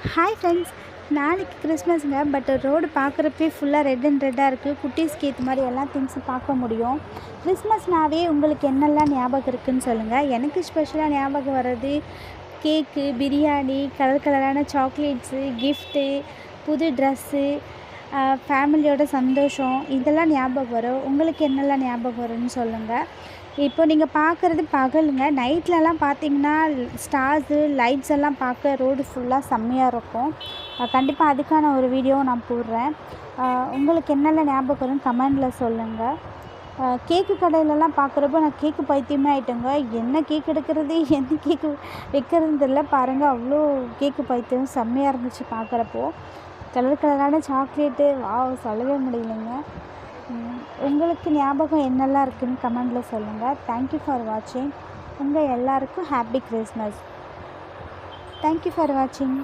Hi friends, நாளைக்கு கிறிஸ்மஸுங்க. But road பார்க்குறப்பே ஃபுல்லாக red and ரெட்டாக இருக்குது. குட்டீஸ்க்கு ஏற்ற மாதிரி எல்லா திங்ஸும் பார்க்க முடியும். கிறிஸ்மஸ்னாவே உங்களுக்கு என்னெல்லாம் ஞாபகம் இருக்குதுன்னு சொல்லுங்கள். எனக்கு ஸ்பெஷலாக ஞாபகம் வர்றது கேக்கு, பிரியாணி, கலர் கலரான சாக்லேட்ஸு, கிஃப்ட்டு, புது ட்ரெஸ்ஸு, ஃபேமிலியோட சந்தோஷம், இதெல்லாம் ஞாபகம் வரும். உங்களுக்கு என்னெல்லாம் ஞாபகம் வரும்னு சொல்லுங்கள். இப்போ நீங்கள் பார்க்குறது பகலுங்க. நைட்லலாம் பார்த்தீங்கன்னா ஸ்டார்ஸு, லைட்ஸ் எல்லாம் பார்க்க ரோடு ஃபுல்லாக செம்மையாக இருக்கும். கண்டிப்பாக அதுக்கான ஒரு வீடியோவும் நான் போடுறேன். உங்களுக்கு என்னெல்லாம் ஞாபகம் வரும்னு கமெண்டில் சொல்லுங்கள். கேக்கு கடையிலலாம் பார்க்குறப்போ நான் கேக்கு பைத்தியமே ஆகிட்டேங்க. என்ன கேக் எடுக்கிறது, என்ன கேக்கு வைக்கிறதுன்னு தெரியல. பாருங்கள், அவ்வளோ கேக்கு பைத்தியம் செம்மையாக இருந்துச்சு பார்க்குறப்போ. கலர் கலரான சாக்லேட்டு, வாவ், சொல்லவே முடியலைங்க. உங்களுக்கு ஞாபகம் என்னெல்லாம் இருக்குதுன்னு கமெண்டில் சொல்லுங்கள். தேங்க்யூ ஃபார் வாட்சிங். உங்கள் எல்லாருக்கும் ஹாப்பி கிறிஸ்மஸ். தேங்க்யூ ஃபார் வாட்சிங்.